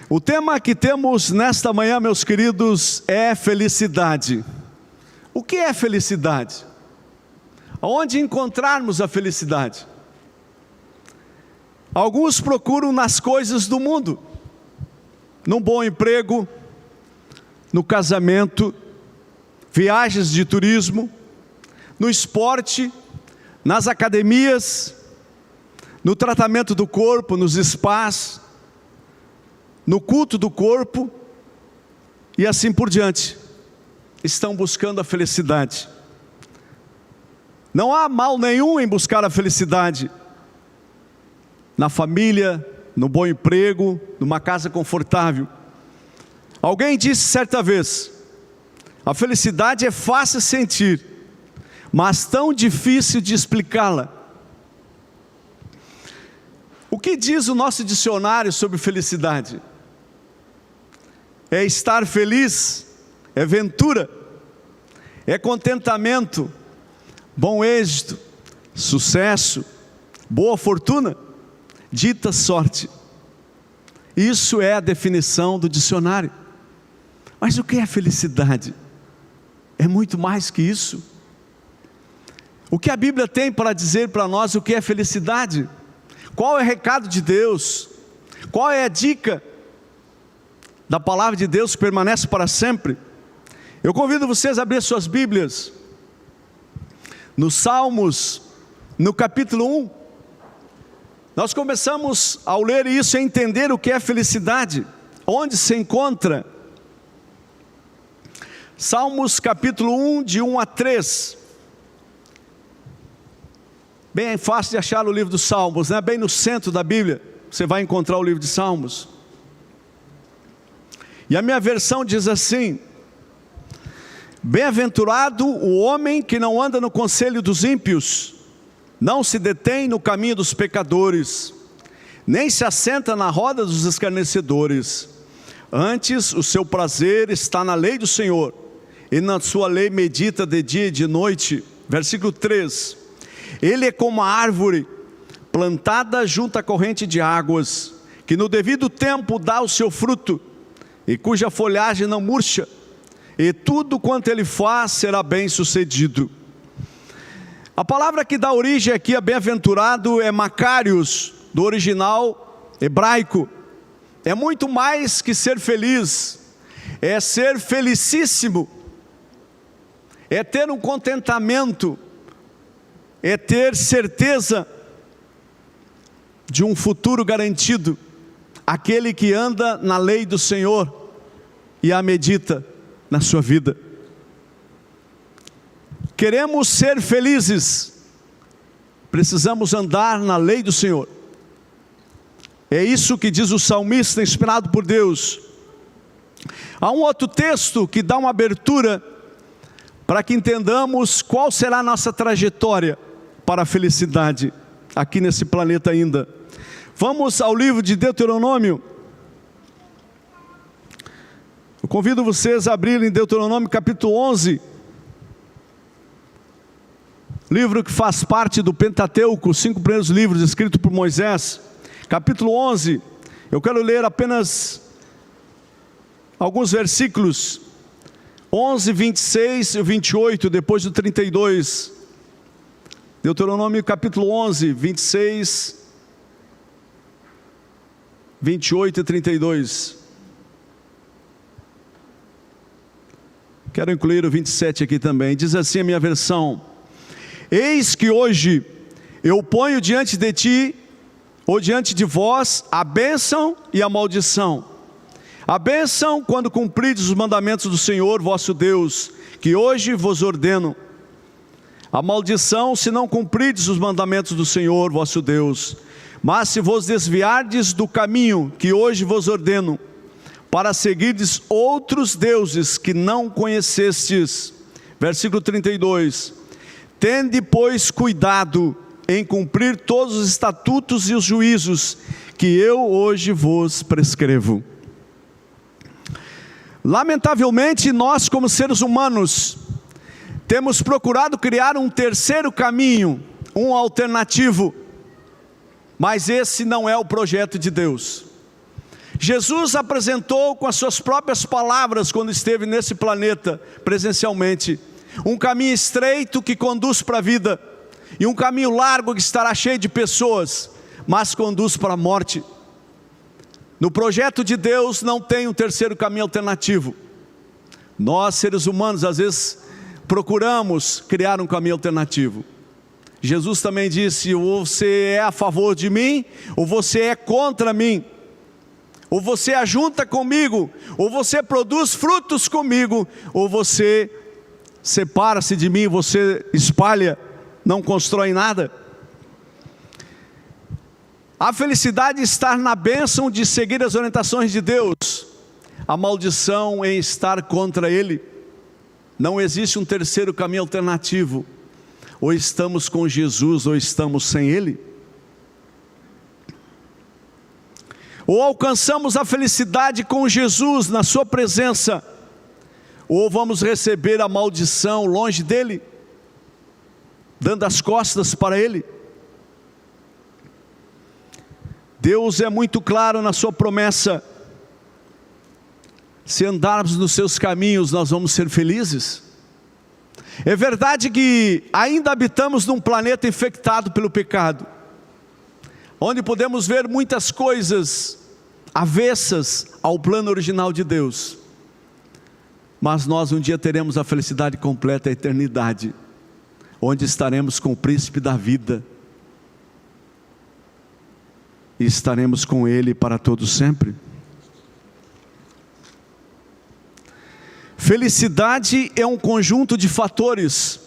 O tema que temos nesta manhã, meus queridos, é felicidade. O que é felicidade? Aonde encontrarmos a felicidade? Alguns procuram nas coisas do mundo, num bom emprego, no casamento, viagens de turismo, no esporte, nas academias, no tratamento do corpo, nos spas, no culto do corpo e assim por diante. Estão buscando a felicidade. Não há mal nenhum em buscar a felicidade na família, no bom emprego, numa casa confortável. Alguém disse certa vez: a felicidade é fácil sentir, mas tão difícil de explicá-la. O que diz o nosso dicionário sobre felicidade? É estar feliz, é ventura, é contentamento, bom êxito, sucesso, boa fortuna, dita sorte. Isso é a definição do dicionário. Mas o que é felicidade? É muito mais que isso. O que a Bíblia tem para dizer para nós o que é felicidade? Qual é o recado de Deus? Qual é a dica da palavra de Deus que permanece para sempre? Eu convido vocês a abrir suas Bíblias nos Salmos, no capítulo 1. Nós começamos ao ler isso e a entender o que é felicidade, onde se encontra. Salmos capítulo 1, de 1 a 3. Bem fácil de achar o livro dos Salmos, né? Bem no centro da Bíblia, você vai encontrar o livro de Salmos. E a minha versão diz assim: bem-aventurado o homem que não anda no conselho dos ímpios, não se detém no caminho dos pecadores, nem se assenta na roda dos escarnecedores. Antes o seu prazer está na lei do Senhor, e na sua lei medita de dia e de noite. Versículo 3: ele é como a árvore plantada junto à corrente de águas, que no devido tempo dá o seu fruto, e cuja folhagem não murcha, e tudo quanto ele faz será bem sucedido. A palavra que dá origem aqui a bem-aventurado é Macarios, do original hebraico. É muito mais que ser feliz, é ser felicíssimo, é ter um contentamento, é ter certeza de um futuro garantido. Aquele que anda na lei do Senhor e a medita na sua vida. Queremos ser felizes, precisamos andar na lei do Senhor. É isso que diz o salmista, inspirado por Deus. Há um outro texto que dá uma abertura para que entendamos qual será a nossa trajetória para a felicidade aqui nesse planeta ainda. Vamos ao livro de Deuteronômio. Eu convido vocês a abrirem Deuteronômio capítulo 11. Livro que faz parte do Pentateuco, os 5 primeiros livros escritos por Moisés. Capítulo 11. Eu quero ler apenas alguns versículos. 11, 26 e 28, depois do 32. Deuteronômio capítulo 11, 26, 28 e 32. Quero incluir o 27 aqui também. Diz assim a minha versão: eis que hoje eu ponho diante de ti, ou diante de vós, a bênção e a maldição. A bênção quando cumprides os mandamentos do Senhor vosso Deus, que hoje vos ordeno. A maldição se não cumprides os mandamentos do Senhor vosso Deus. Mas se vos desviardes do caminho que hoje vos ordeno, para seguirdes outros deuses que não conhecestes. Versículo 32. Tende, pois, cuidado em cumprir todos os estatutos e os juízos que eu hoje vos prescrevo. Lamentavelmente, nós como seres humanos, temos procurado criar um terceiro caminho, um alternativo, mas esse não é o projeto de Deus. Jesus apresentou com as suas próprias palavras, quando esteve nesse planeta presencialmente, um caminho estreito que conduz para a vida, e um caminho largo que estará cheio de pessoas, mas conduz para a morte. No projeto de Deus não tem um terceiro caminho alternativo. Nós, seres humanos, às vezes procuramos criar um caminho alternativo. Jesus também disse: ou você é a favor de mim, ou você é contra mim. Ou você ajunta comigo, ou você produz frutos comigo, ou você separa-se de mim, você espalha, não constrói nada. A felicidade está na bênção de seguir as orientações de Deus, a maldição em estar contra Ele. Não existe um terceiro caminho alternativo. Ou estamos com Jesus, ou estamos sem Ele. Ou alcançamos a felicidade com Jesus na sua presença, ou vamos receber a maldição longe dele, dando as costas para Ele. Deus é muito claro na sua promessa: se andarmos nos seus caminhos, nós vamos ser felizes. É verdade que ainda habitamos num planeta infectado pelo pecado, onde podemos ver muitas coisas avessas ao plano original de Deus, mas nós um dia teremos a felicidade completa, a eternidade, onde estaremos com o príncipe da vida, e estaremos com Ele para todo sempre. Felicidade é um conjunto de fatores,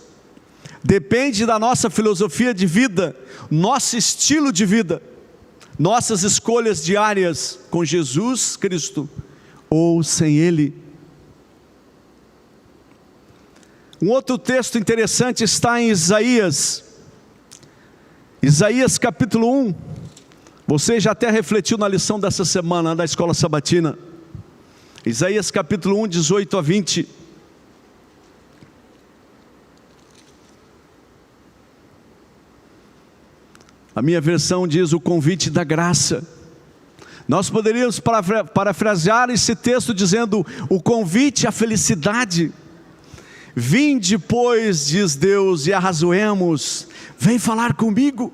depende da nossa filosofia de vida, nosso estilo de vida, nossas escolhas diárias com Jesus Cristo ou sem Ele. Um outro texto interessante está em Isaías capítulo 1, você já até refletiu na lição dessa semana da escola sabatina. Isaías capítulo 1, 18 a 20. A minha versão diz o convite da graça. Nós poderíamos parafrasear esse texto dizendo o convite à felicidade. Vinde, pois, diz Deus, e arrazoemos. Vem falar comigo.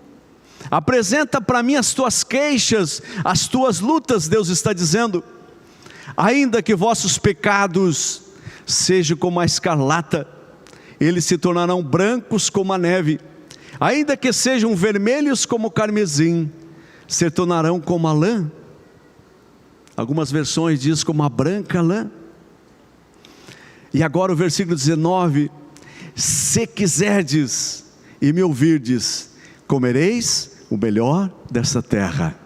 Apresenta para mim as tuas queixas, as tuas lutas, Deus está dizendo. Ainda que vossos pecados sejam como a escarlata, eles se tornarão brancos como a neve. Ainda que sejam vermelhos como o carmesim, se tornarão como a lã. Algumas versões diz como a branca lã. E agora o versículo 19: se quiserdes e me ouvirdes, comereis o melhor dessa terra.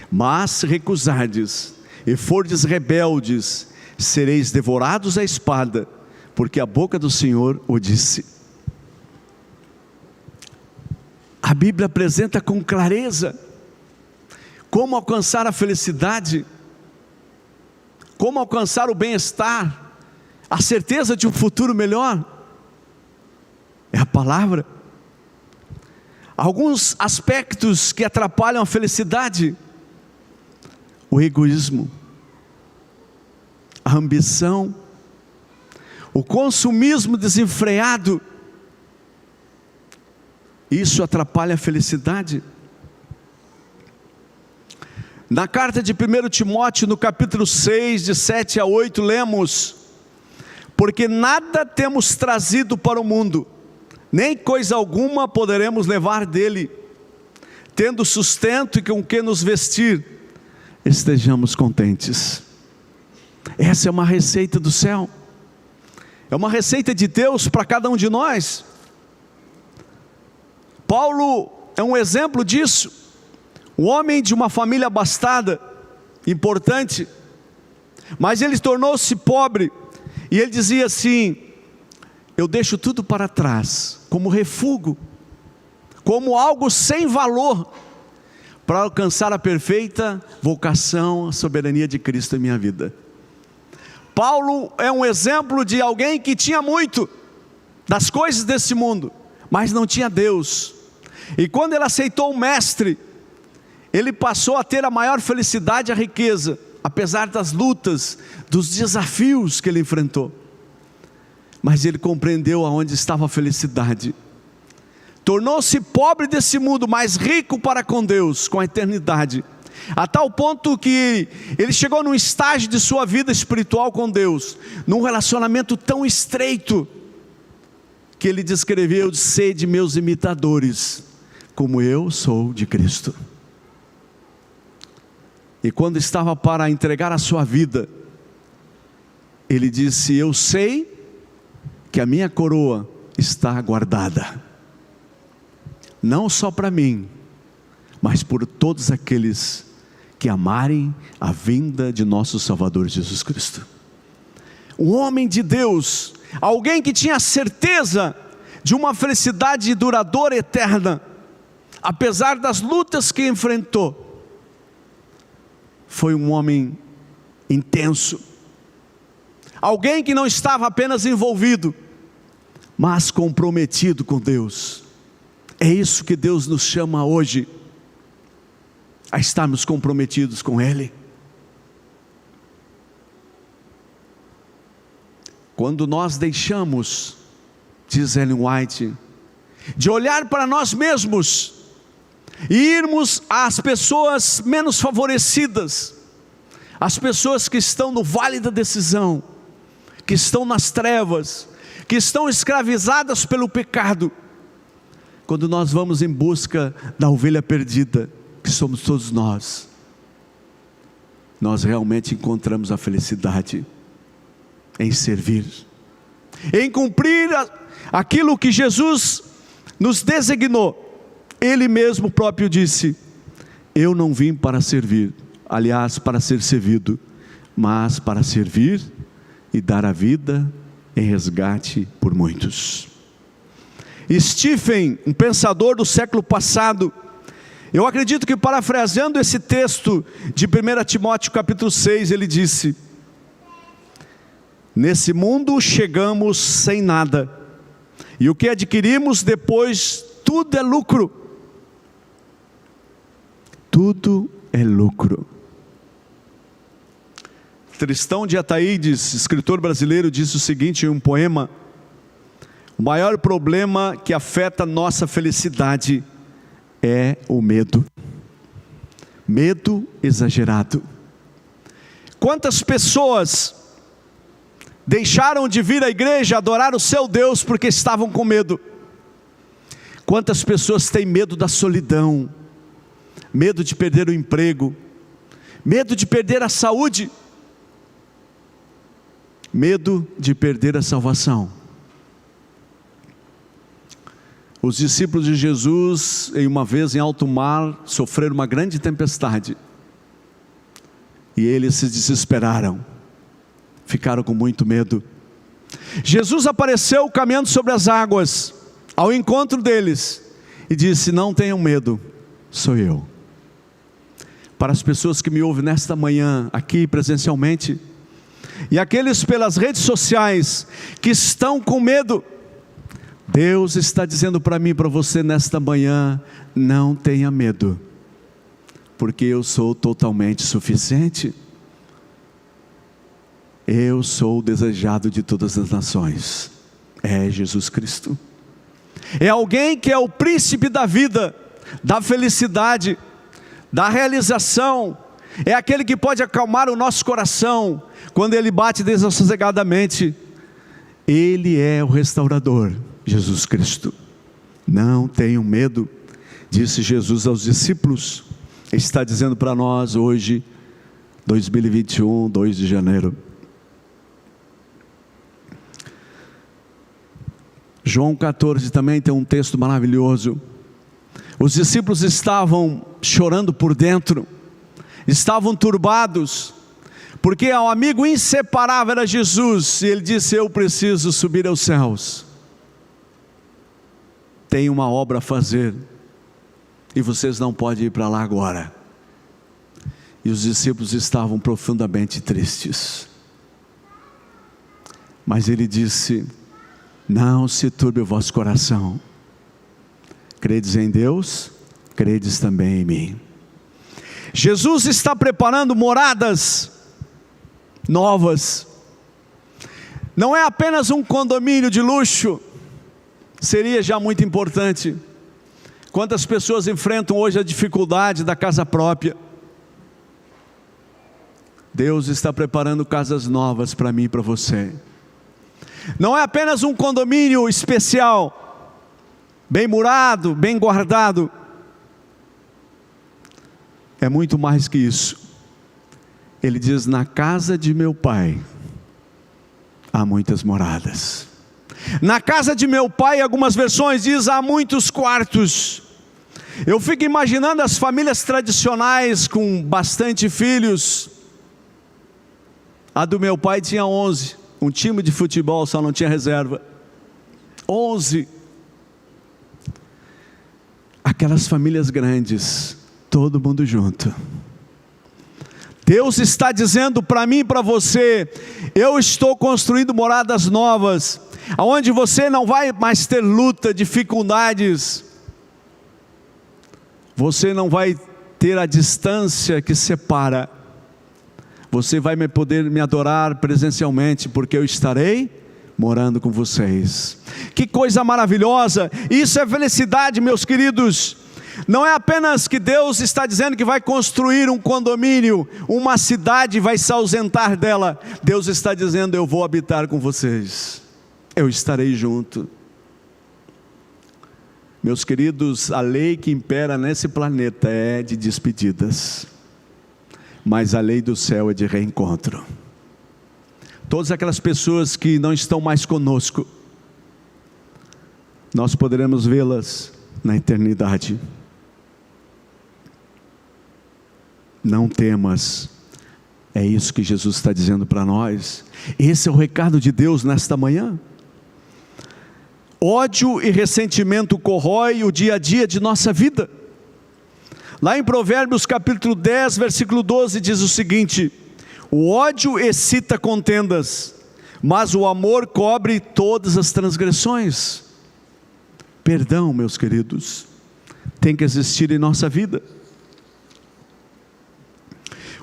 Mas se recusardes e fordes rebeldes, sereis devorados à espada, porque a boca do Senhor o disse. A Bíblia apresenta com clareza como alcançar a felicidade, como alcançar o bem-estar, a certeza de um futuro melhor. É a palavra. Alguns aspectos que atrapalham a felicidade: o egoísmo, a ambição, o consumismo desenfreado. Isso atrapalha a felicidade. Na carta de 1 Timóteo, no capítulo 6, de 7 a 8, lemos: porque nada temos trazido para o mundo, nem coisa alguma poderemos levar dele. Tendo sustento e com que nos vestir, estejamos contentes. Essa é uma receita do céu, é uma receita de Deus para cada um de nós. Paulo é um exemplo disso, um homem de uma família abastada, importante, mas ele tornou-se pobre, e ele dizia assim: eu deixo tudo para trás, como refúgio, como algo sem valor, para alcançar a perfeita vocação, a soberania de Cristo em minha vida. Paulo é um exemplo de alguém que tinha muito das coisas desse mundo, mas não tinha Deus. E quando ele aceitou o mestre, ele passou a ter a maior felicidade e a riqueza, apesar das lutas, dos desafios que ele enfrentou. Mas ele compreendeu aonde estava a felicidade. Tornou-se pobre desse mundo, mas rico para com Deus, com a eternidade. A tal ponto que ele chegou num estágio de sua vida espiritual com Deus, num relacionamento tão estreito, que ele descreveu: sede meus imitadores, como eu sou de Cristo. E quando estava para entregar a sua vida, ele disse: eu sei que a minha coroa está guardada, não só para mim, mas por todos aqueles que amarem a vinda de nosso Salvador Jesus Cristo. Um homem de Deus, alguém que tinha certeza de uma felicidade duradoura, eterna, apesar das lutas que enfrentou. Foi um homem intenso, alguém que não estava apenas envolvido, mas comprometido com Deus. É isso que Deus nos chama hoje, a estarmos comprometidos com Ele. Quando nós deixamos, diz Ellen White, de olhar para nós mesmos e irmos às pessoas menos favorecidas, as pessoas que estão no vale da decisão, que estão nas trevas, que estão escravizadas pelo pecado, quando nós vamos em busca da ovelha perdida, que somos todos nós realmente encontramos a felicidade em servir, em cumprir aquilo que Jesus nos designou. Ele mesmo próprio disse: eu não vim para servir, aliás, para ser servido, mas para servir e dar a vida em resgate por muitos. Stephen, um pensador do século passado, eu acredito que parafraseando esse texto de 1 Timóteo capítulo 6, ele disse: nesse mundo chegamos sem nada, e o que adquirimos depois, tudo é lucro. Tudo é lucro. Tristão de Ataídes, escritor brasileiro, disse o seguinte em um poema: o maior problema que afeta nossa felicidade é o medo. Medo exagerado. Quantas pessoas deixaram de vir à igreja adorar o seu Deus porque estavam com medo? Quantas pessoas têm medo da solidão, medo de perder o emprego, medo de perder a saúde, medo de perder a salvação? Os discípulos de Jesus, em uma vez em alto mar, sofreram uma grande tempestade, e eles se desesperaram, ficaram com muito medo. Jesus apareceu caminhando sobre as águas, ao encontro deles, e disse: não tenham medo, sou eu. Para as pessoas que me ouvem nesta manhã, aqui presencialmente, e aqueles pelas redes sociais, que estão com medo, Deus está dizendo para mim e para você nesta manhã: não tenha medo, porque eu sou totalmente suficiente. Eu sou o desejado de todas as nações. É Jesus Cristo. É alguém que é o príncipe da vida, da felicidade, da realização. É aquele que pode acalmar o nosso coração quando ele bate desassossegadamente. Ele é o restaurador, Jesus Cristo. Não tenham medo, disse Jesus aos discípulos. Ele está dizendo para nós hoje, 2021, 2 de janeiro. João 14 também tem um texto maravilhoso. Os discípulos estavam chorando por dentro, estavam turbados, porque o amigo inseparável era Jesus, e ele disse: eu preciso subir aos céus, tenho uma obra a fazer, e vocês não podem ir para lá agora. E os discípulos estavam profundamente tristes, mas ele disse: não se turbe o vosso coração, credes em Deus, credes também em mim. Jesus está preparando moradas novas. Não é apenas um condomínio de luxo, seria já muito importante. Quantas pessoas enfrentam hoje a dificuldade da casa própria? Deus está preparando casas novas para mim e para você. Não é apenas um condomínio especial, bem murado, bem guardado. É muito mais que isso. Ele diz: na casa de meu pai há muitas moradas. Na casa de meu pai, algumas versões diz, há muitos quartos. Eu fico imaginando as famílias tradicionais com bastante filhos. A do meu pai tinha 11, um time de futebol, só não tinha reserva. 11. Aquelas famílias grandes, todo mundo junto. Deus está dizendo para mim e para você: eu estou construindo moradas novas, aonde você não vai mais ter luta, dificuldades. Você não vai ter a distância que separa. Você vai poder me adorar presencialmente, porque eu estarei morando com vocês. Que coisa maravilhosa! Isso é felicidade, meus queridos. Não é apenas que Deus está dizendo que vai construir um condomínio, uma cidade, vai se ausentar dela. Deus está dizendo: eu vou habitar com vocês, eu estarei junto. Meus queridos, a lei que impera nesse planeta é de despedidas, mas a lei do céu é de reencontro. Todas aquelas pessoas que não estão mais conosco, nós poderemos vê-las na eternidade. Não temas, é isso que Jesus está dizendo para nós. Esse é o recado de Deus nesta manhã. Ódio e ressentimento corrói o dia a dia de nossa vida. Lá em Provérbios capítulo 10, versículo 12 diz o seguinte: o ódio excita contendas, mas o amor cobre todas as transgressões. Perdão, meus queridos, tem que existir em nossa vida.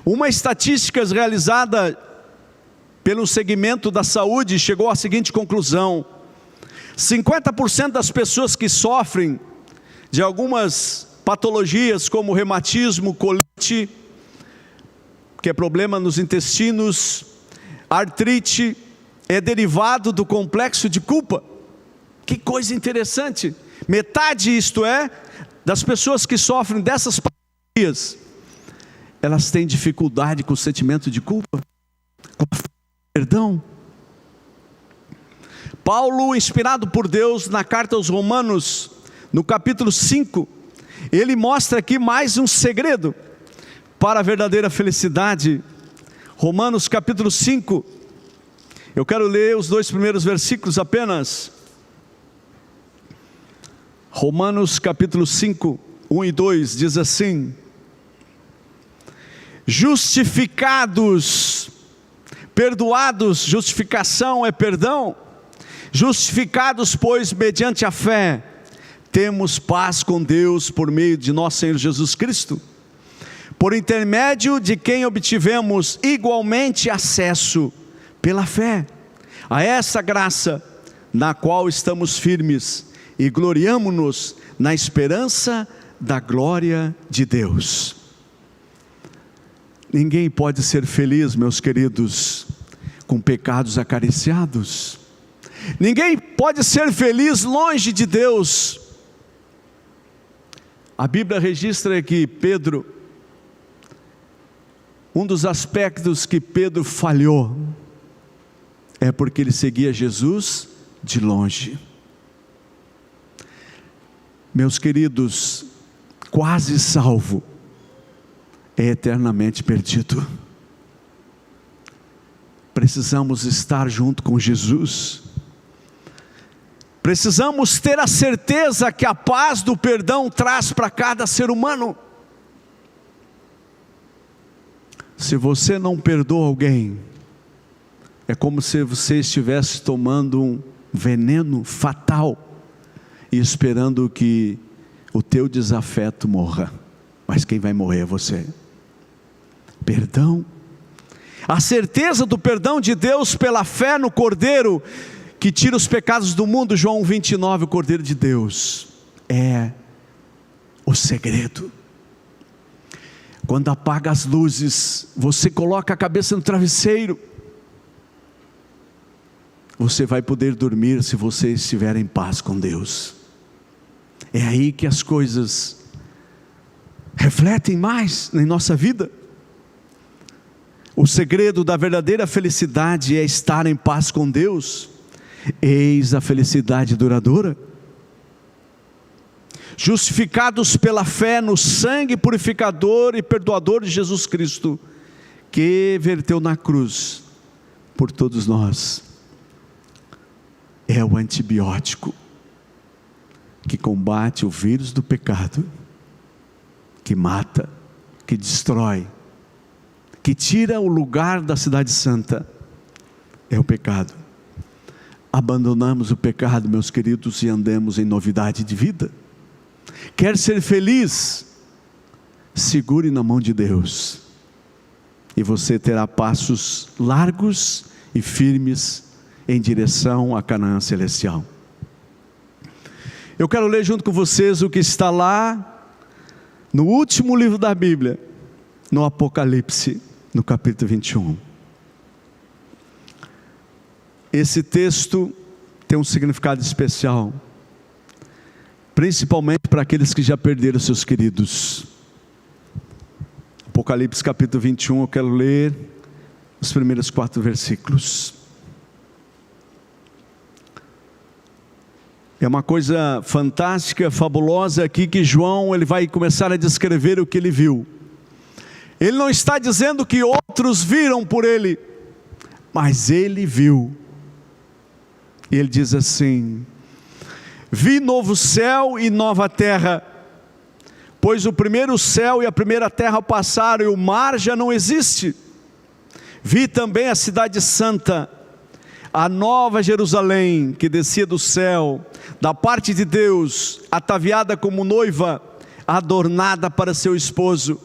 Uma estatística realizada pelo segmento da saúde chegou à seguinte conclusão: 50% das pessoas que sofrem de algumas patologias como reumatismo, colite, que é problema nos intestinos, artrite, é derivado do complexo de culpa. Que coisa interessante! Metade, isto é, das pessoas que sofrem dessas patologias, elas têm dificuldade com o sentimento de culpa, com perdão. Paulo, inspirado por Deus, na carta aos Romanos, no capítulo 5, ele mostra aqui mais um segredo para a verdadeira felicidade. Romanos capítulo 5, eu quero ler os 2 primeiros versículos apenas. Romanos capítulo 5, 1 e 2, diz assim: justificados, perdoados, justificação é perdão. Justificados, pois, mediante a fé, temos paz com Deus por meio de nosso Senhor Jesus Cristo, por intermédio de quem obtivemos igualmente acesso, pela fé, a essa graça, na qual estamos firmes, e gloriamo-nos na esperança da glória de Deus. Ninguém pode ser feliz, meus queridos, com pecados acariciados. Ninguém pode ser feliz longe de Deus. A Bíblia registra que Pedro, um dos aspectos que Pedro falhou, é porque ele seguia Jesus de longe. Meus queridos, quase salvo é eternamente perdido. Precisamos estar junto com Jesus. Precisamos ter a certeza que a paz do perdão traz para cada ser humano. Se você não perdoa alguém, é como se você estivesse tomando um veneno fatal e esperando que o teu desafeto morra, mas quem vai morrer é você. perdão. A certeza do perdão de Deus pela fé no Cordeiro que tira os pecados do mundo, João 29, o Cordeiro de Deus, é o segredo. Quando apaga as luzes, você coloca a cabeça no travesseiro, você vai poder dormir se você estiver em paz com Deus. É aí que as coisas refletem mais em nossa vida. O segredo da verdadeira felicidade é estar em paz com Deus. Eis a felicidade duradoura. Justificados pela fé no sangue purificador e perdoador de Jesus Cristo, que verteu na cruz por todos nós. É o antibiótico que combate o vírus do pecado, que mata, que destrói, que tira o lugar da cidade santa. É o pecado. Abandonamos o pecado, meus queridos, e andemos em novidade de vida. Quer ser feliz? Segure na mão de Deus, e você terá passos largos e firmes em direção à Canaã celestial. Eu quero ler junto com vocês o que está lá no último livro da Bíblia, no Apocalipse, no capítulo 21. Esse texto tem um significado especial, principalmente para aqueles que já perderam seus queridos. Apocalipse capítulo 21, eu quero ler os primeiros 4 versículos. É uma coisa fantástica, fabulosa aqui, que João ele vai começar a descrever o que ele viu. Ele não está dizendo que outros viram por ele, mas ele viu. E ele diz assim: vi novo céu e nova terra, pois o primeiro céu e a primeira terra passaram e o mar já não existe. Vi também a cidade santa, a nova Jerusalém, que descia do céu, da parte de Deus, ataviada como noiva, adornada para seu esposo.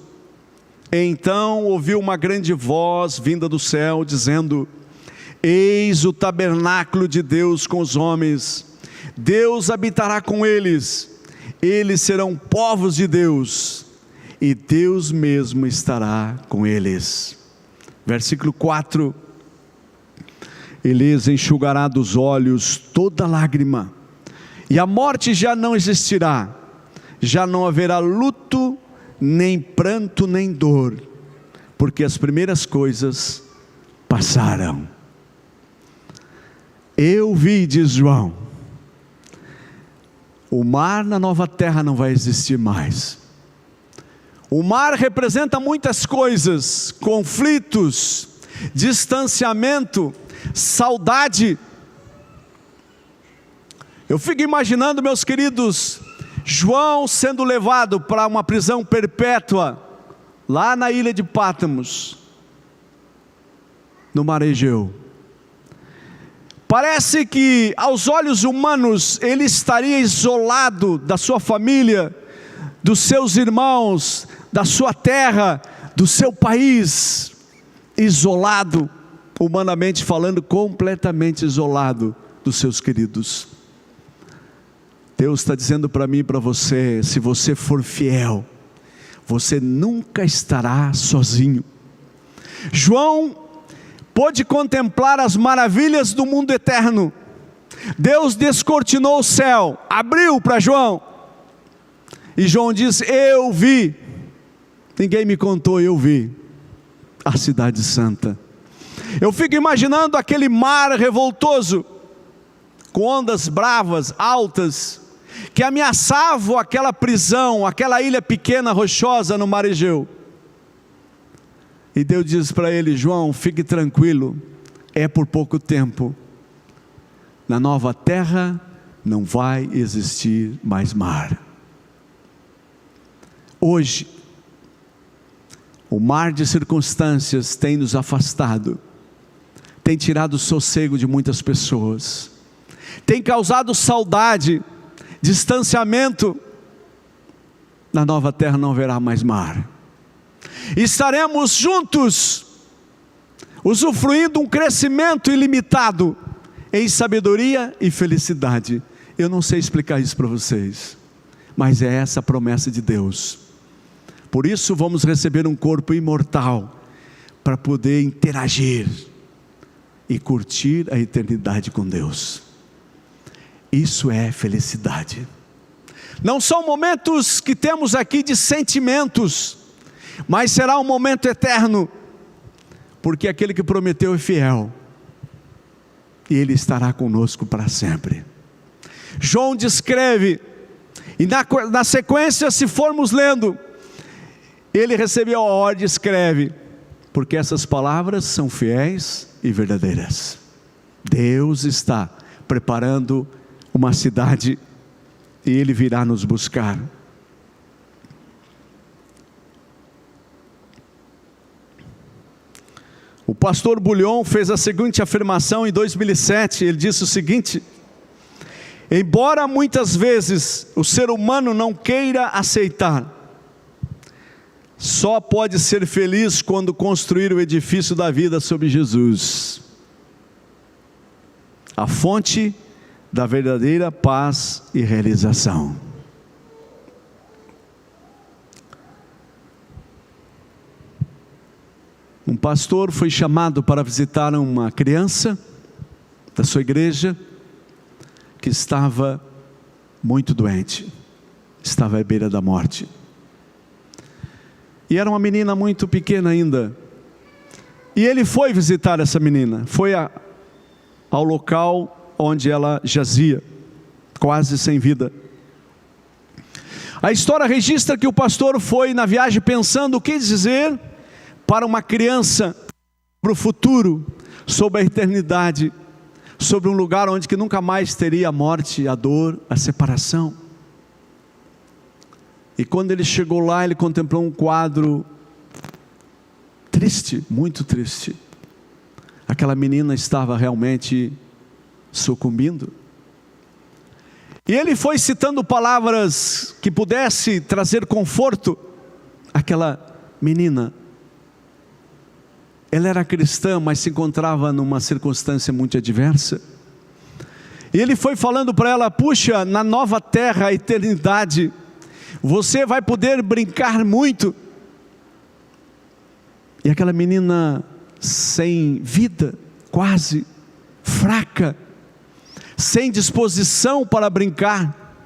Então ouvi uma grande voz vinda do céu, dizendo: eis o tabernáculo de Deus com os homens, Deus habitará com eles, eles serão povos de Deus, e Deus mesmo estará com eles. Versículo 4: ele lhes enxugará dos olhos toda lágrima, e a morte já não existirá, já não haverá luto, nem pranto, nem dor, porque as primeiras coisas passaram. Eu vi, diz João, o mar na nova terra não vai existir mais. O mar representa muitas coisas: conflitos, distanciamento, saudade. Eu fico imaginando, meus queridos, João sendo levado para uma prisão perpétua, lá na ilha de Pátmos, no mar Egeu. Parece que aos olhos humanos ele estaria isolado da sua família, dos seus irmãos, da sua terra, do seu país, isolado, humanamente falando, completamente isolado dos seus queridos. Deus está dizendo para mim e para você: se você for fiel, você nunca estará sozinho. João pôde contemplar as maravilhas do mundo eterno. Deus descortinou o céu, abriu para João, e João diz: eu vi, ninguém me contou, eu vi a cidade santa. Eu fico imaginando aquele mar revoltoso, com ondas bravas, altas, que ameaçavam aquela prisão, aquela ilha pequena, rochosa no mar Egeu. E Deus diz para ele: João, fique tranquilo, é por pouco tempo. Na nova terra não vai existir mais mar. Hoje, o mar de circunstâncias tem nos afastado, tem tirado o sossego de muitas pessoas, tem causado saudade, distanciamento. Na nova terra não haverá mais mar. Estaremos juntos, usufruindo um crescimento ilimitado em sabedoria e felicidade. Eu não sei explicar isso para vocês, mas é essa a promessa de Deus. Por isso vamos receber um corpo imortal, para poder interagir e curtir a eternidade com Deus. Isso é felicidade. Não são momentos que temos aqui de sentimentos, mas será um momento eterno, porque aquele que prometeu é fiel, e Ele estará conosco para sempre. João descreve, e na sequência, se formos lendo, ele recebeu a ordem, escreve, porque essas palavras são fiéis e verdadeiras. Deus está preparando uma cidade, e Ele virá nos buscar. O pastor Bullion fez a seguinte afirmação em 2007, ele disse o seguinte: embora muitas vezes o ser humano não queira aceitar, só pode ser feliz quando construir o edifício da vida sobre Jesus, a fonte da verdadeira paz e realização. Um pastor foi chamado para visitar uma criança da sua igreja que estava muito doente, estava à beira da morte. E era uma menina muito pequena ainda. E ele foi visitar essa menina, foi ao local onde ela jazia, quase sem vida. A história registra que o pastor foi na viagem pensando o que dizer para uma criança, para o futuro, sobre a eternidade, sobre um lugar onde que nunca mais teria a morte, a dor, a separação. E quando ele chegou lá, ele contemplou um quadro triste, muito triste. Aquela menina estava realmente sucumbindo. E ele foi citando palavras que pudesse trazer conforto àquela menina. Ela era cristã, mas se encontrava numa circunstância muito adversa. E ele foi falando para ela: puxa, na nova terra, a eternidade, você vai poder brincar muito. E aquela menina sem vida, quase fraca, sem disposição para brincar,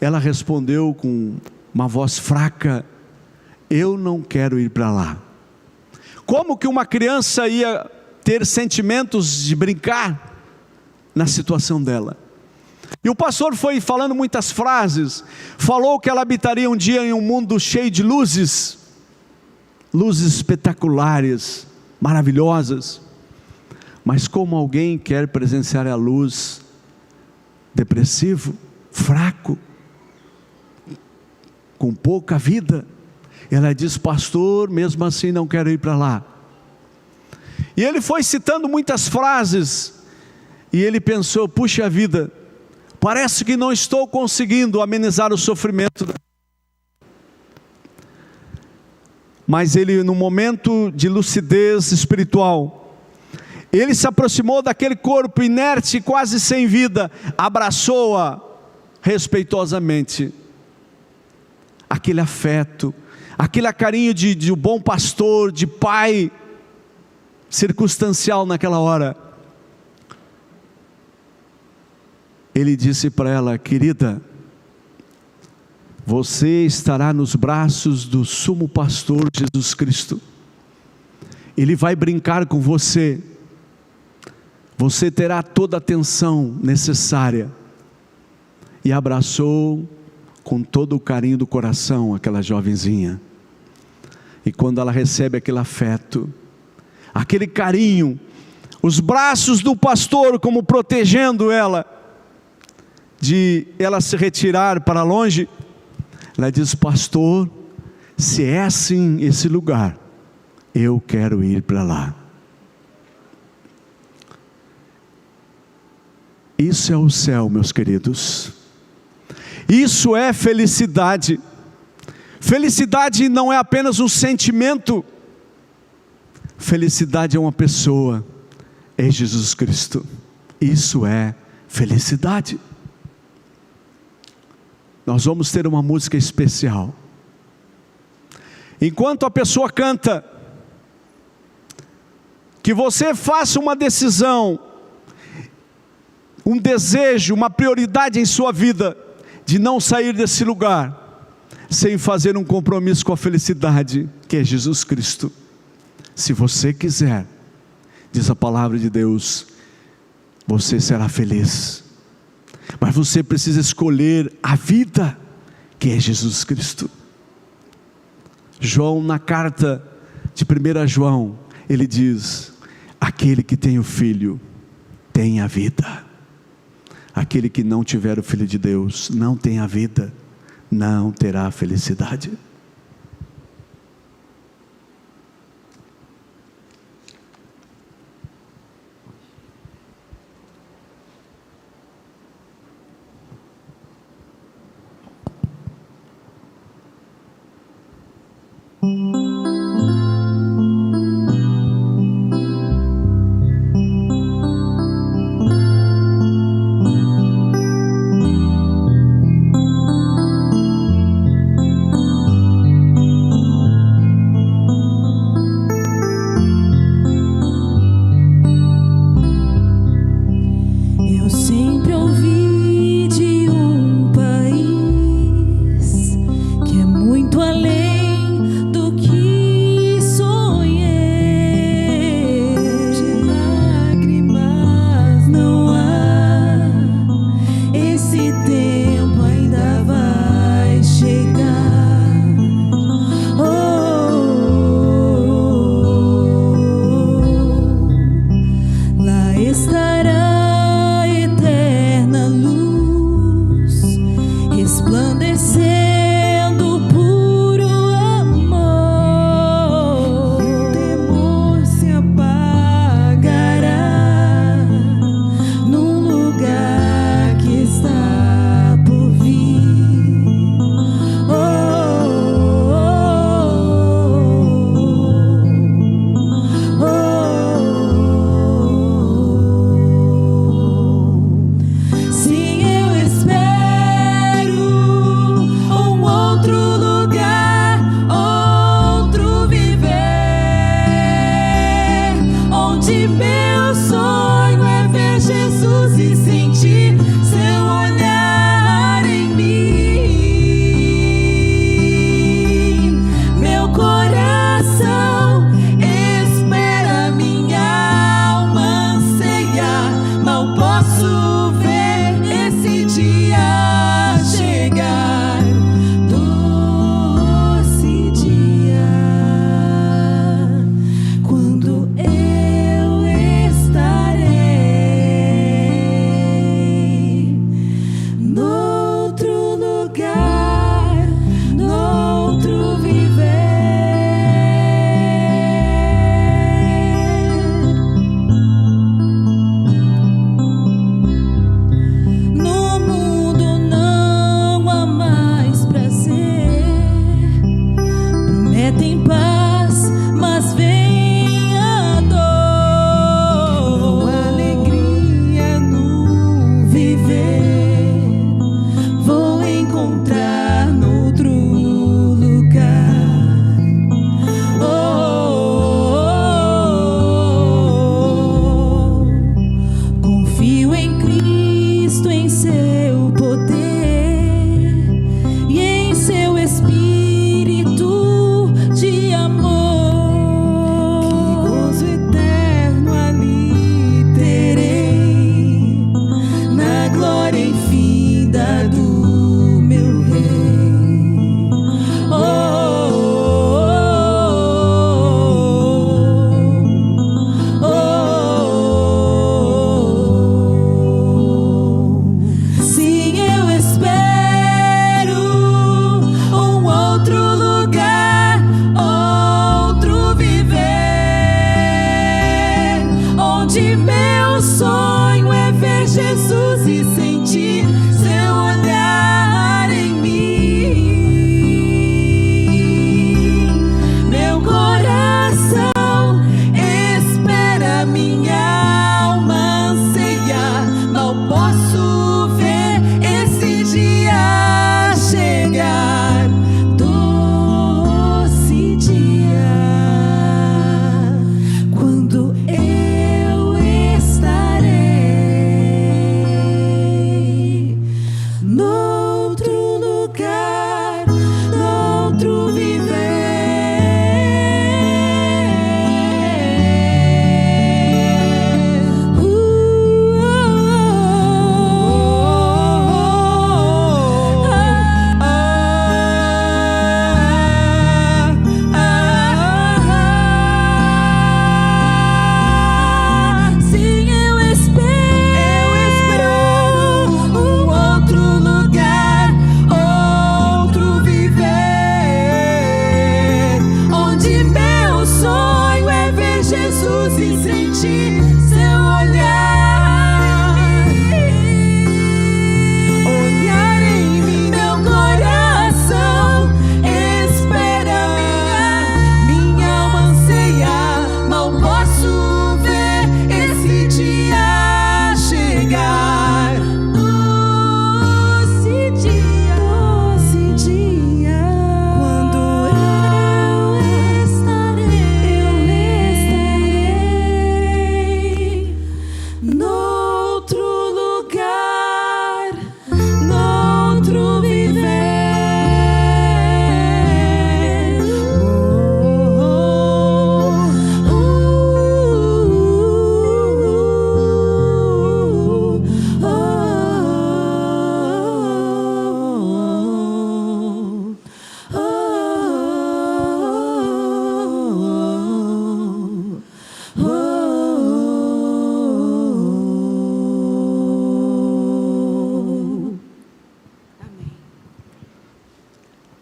ela respondeu com uma voz fraca: eu não quero ir para lá. Como que uma criança ia ter sentimentos de brincar na situação dela? E o pastor foi falando muitas frases, falou que ela habitaria um dia em um mundo cheio de luzes, luzes espetaculares, maravilhosas. Mas como alguém quer presenciar a luz depressivo, fraco, com pouca vida? Ela diz: pastor, mesmo assim não quero ir para lá. E ele foi citando muitas frases, e ele pensou: puxa vida, parece que não estou conseguindo amenizar o sofrimento. Mas ele, no momento de lucidez espiritual, ele se aproximou daquele corpo inerte, quase sem vida, abraçou-a respeitosamente. Aquele afeto, aquele carinho de um bom pastor, de pai, circunstancial naquela hora. Ele disse para ela: querida, você estará nos braços do sumo pastor Jesus Cristo. Ele vai brincar com você. Você terá toda a atenção necessária. E abraçou com todo o carinho do coração aquela jovenzinha. E quando ela recebe aquele afeto, aquele carinho, os braços do pastor como protegendo ela, de ela se retirar para longe, ela diz: pastor, se é assim esse lugar, eu quero ir para lá. Isso é o céu, meus queridos. Isso é felicidade. Felicidade não é apenas um sentimento, felicidade é uma pessoa, é Jesus Cristo. Isso é felicidade. Nós vamos ter uma música especial. Enquanto a pessoa canta, que você faça uma decisão, um desejo, uma prioridade em sua vida, de não sair desse lugar, sem fazer um compromisso com a felicidade, que é Jesus Cristo. Se você quiser, diz a palavra de Deus, você será feliz. Mas você precisa escolher a vida, que é Jesus Cristo. João, na carta de 1 João, ele diz: aquele que tem o Filho, tem a vida. Aquele que não tiver o Filho de Deus, não tem a vida, não terá felicidade.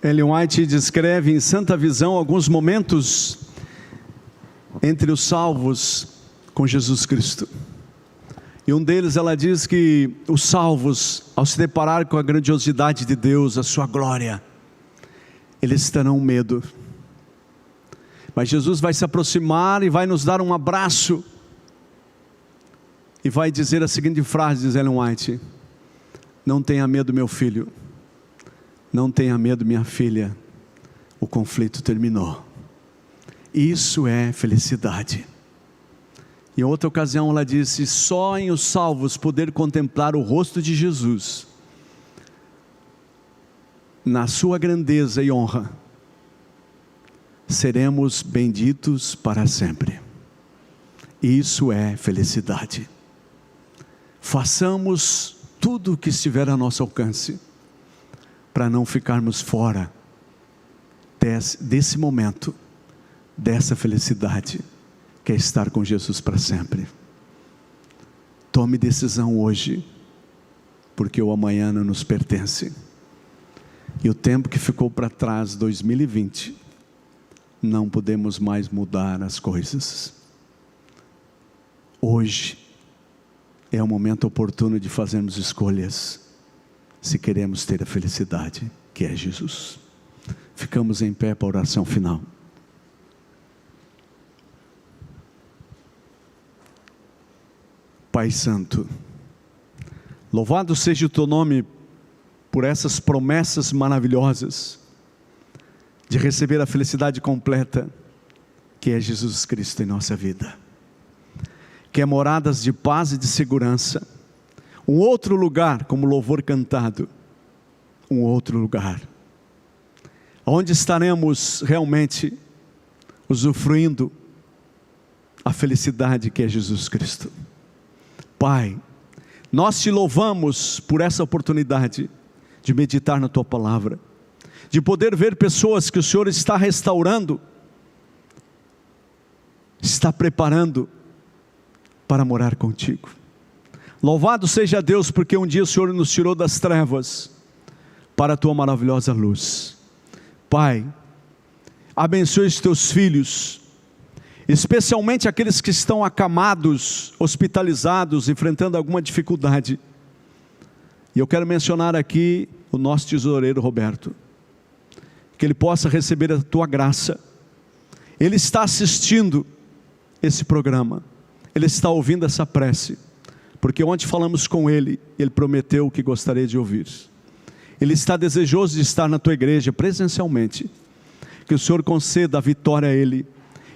Ellen White descreve em Santa Visão alguns momentos entre os salvos com Jesus Cristo. E um deles ela diz que os salvos, ao se deparar com a grandiosidade de Deus, a sua glória, eles terão medo. Mas Jesus vai se aproximar e vai nos dar um abraço. E vai dizer a seguinte frase, diz Ellen White: não tenha medo, meu filho. Não tenha medo, minha filha. O conflito terminou. Isso é felicidade. Em outra ocasião ela disse: só em os salvos poder contemplar o rosto de Jesus, na sua grandeza e honra, seremos benditos para sempre. Isso é felicidade. Façamos tudo o que estiver a nosso alcance, para não ficarmos fora desse momento, dessa felicidade, que é estar com Jesus para sempre. Tome decisão hoje, porque o amanhã não nos pertence. E o tempo que ficou para trás, 2020, não podemos mais mudar as coisas. Hoje é o momento oportuno de fazermos escolhas, se queremos ter a felicidade que é Jesus. Ficamos em pé para a oração final. Pai Santo, louvado seja o Teu nome por essas promessas maravilhosas de receber a felicidade completa que é Jesus Cristo em nossa vida, que é moradas de paz e de segurança, um outro lugar, como louvor cantado, um outro lugar, onde estaremos realmente usufruindo a felicidade que é Jesus Cristo. Pai, nós te louvamos por essa oportunidade de meditar na Tua palavra, de poder ver pessoas que o Senhor está restaurando, está preparando para morar contigo. Louvado seja Deus, porque um dia o Senhor nos tirou das trevas para a Tua maravilhosa luz. Pai, abençoe os Teus filhos, especialmente aqueles que estão acamados, hospitalizados, enfrentando alguma dificuldade. E eu quero mencionar aqui o nosso tesoureiro Roberto, que ele possa receber a Tua graça. Ele está assistindo esse programa, ele está ouvindo essa prece, porque ontem falamos com ele, ele prometeu que gostaria de ouvir. Ele está desejoso de estar na Tua igreja presencialmente. Que o Senhor conceda a vitória a ele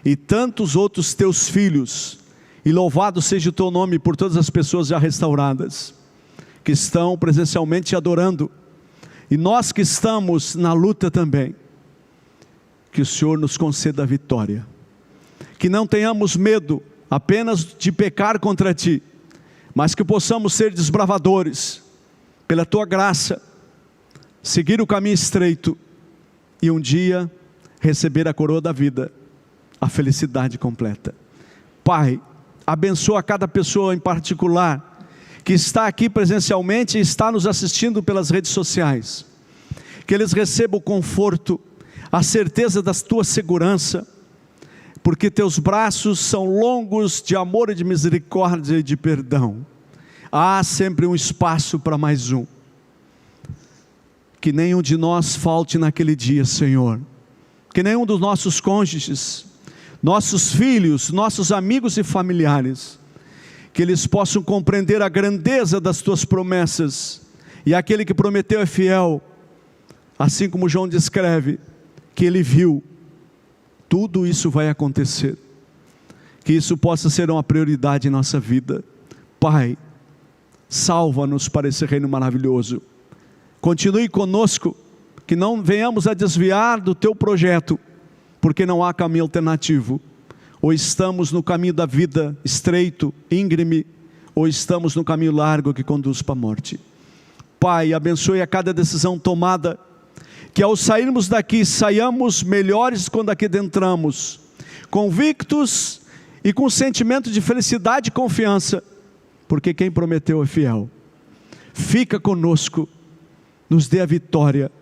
e tantos outros Teus filhos, e louvado seja o Teu nome por todas as pessoas já restauradas, que estão presencialmente adorando, e nós que estamos na luta também, que o Senhor nos conceda a vitória, que não tenhamos medo apenas de pecar contra Ti, mas que possamos ser desbravadores, pela Tua graça, seguir o caminho estreito, e um dia receber a coroa da vida, a felicidade completa. Pai, abençoa cada pessoa em particular, que está aqui presencialmente e está nos assistindo pelas redes sociais, que eles recebam o conforto, a certeza da Tua segurança, porque Teus braços são longos de amor e de misericórdia e de perdão. Há sempre um espaço para mais um. Que nenhum de nós falte naquele dia, Senhor, que nenhum dos nossos cônjuges, nossos filhos, nossos amigos e familiares, que eles possam compreender a grandeza das Tuas promessas, e aquele que prometeu é fiel, assim como João descreve, que ele viu, tudo isso vai acontecer, que isso possa ser uma prioridade em nossa vida. Pai, salva-nos para esse reino maravilhoso, continue conosco, que não venhamos a desviar do Teu projeto, porque não há caminho alternativo. Ou estamos no caminho da vida estreito, íngreme, ou estamos no caminho largo que conduz para a morte. Pai, abençoe a cada decisão tomada, que ao sairmos daqui, saiamos melhores quando aqui adentramos, convictos e com sentimento de felicidade e confiança, porque quem prometeu é fiel. Fica conosco, nos dê a vitória,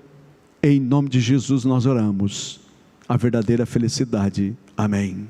Em nome de Jesus nós oramos. A verdadeira felicidade. Amém.